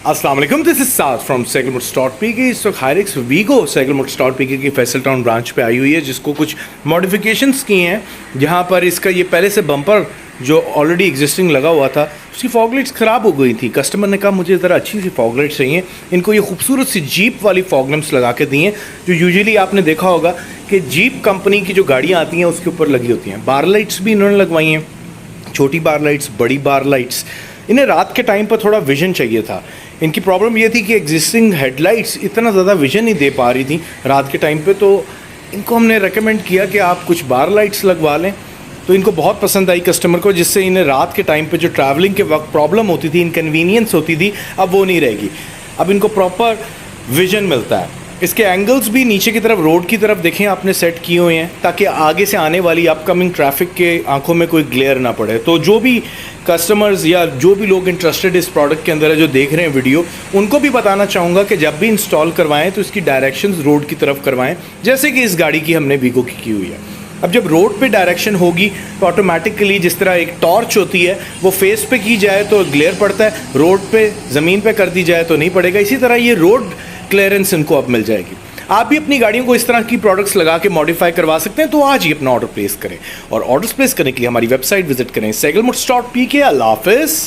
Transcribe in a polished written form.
अस्सलाम वालेकुम, this is Saad from SehgalMotors.PK। इस वक्त हायरिक्स वीगो SehgalMotors.PK की फैसल टाउन ब्रांच पे आई हुई है, जिसको कुछ मॉडिफिकेशंस किए हैं। जहाँ पर इसका ये पहले से बम्पर जो ऑलरेडी एग्जिस्टिंग लगा हुआ था, उसकी फॉग लाइट्स ख़राब हो गई थी। कस्टमर ने कहा मुझे ज़रा अच्छी सी फॉग लाइट्स चाहिए। इनको ये खूबसूरत सी जीप वाली फॉग लैंप्स लगा के दी हैं, जो यूजुअली आपने देखा होगा कि जीप कंपनी की जो गाड़ियाँ आती हैं उसके ऊपर लगी होती हैं। बार लाइट्स भी इन्होंने लगवाई हैं, छोटी बार लाइट्स, बड़ी बार लाइट्स। इन्हें रात के टाइम पर थोड़ा विजन चाहिए था। इनकी प्रॉब्लम ये थी कि एग्जिस्टिंग हेडलाइट्स इतना ज़्यादा विजन नहीं दे पा रही थी रात के टाइम पे, तो इनको हमने रेकमेंड किया कि आप कुछ बार लाइट्स लगवा लें। तो इनको बहुत पसंद आई कस्टमर को, जिससे इन्हें रात के टाइम पे जो ट्रैवलिंग के वक्त प्रॉब्लम होती थी, इनकन्वीनियंस होती थी, अब वो नहीं रहेगी। अब इनको प्रॉपर विजन मिलता है। इसके एंगल्स भी नीचे की तरफ, रोड की तरफ देखें आपने सेट किए हुए हैं, ताकि आगे से आने वाली अपकमिंग ट्रैफिक के आंखों में कोई ग्लेयर ना पड़े। तो जो भी कस्टमर्स या जो भी लोग इंटरेस्टेड इस प्रोडक्ट के अंदर है, जो देख रहे हैं वीडियो, उनको भी बताना चाहूँगा कि जब भी इंस्टॉल करवाएं तो इसकी डायरेक्शंस रोड की तरफ करवाएं, जैसे कि इस गाड़ी की हमने वीगो की हुई है। अब जब रोड पे डायरेक्शन होगी तो ऑटोमेटिकली जिस तरह एक टॉर्च होती है वो फेस पे की जाए तो ग्लेयर पड़ता है, रोड पे ज़मीन पे कर दी जाए तो नहीं पड़ेगा। इसी तरह ये रोड क्लियरेंस इनको अब मिल जाएगी। आप भी अपनी गाड़ियों को इस तरह की प्रोडक्ट्स लगा के मॉडिफाई करवा सकते हैं, तो आज ही अपना ऑर्डर प्लेस करें। और ऑर्डर्स प्लेस करने के लिए हमारी वेबसाइट विजिट करें SehgalMotors.PK। अल्लाह हाफिज़।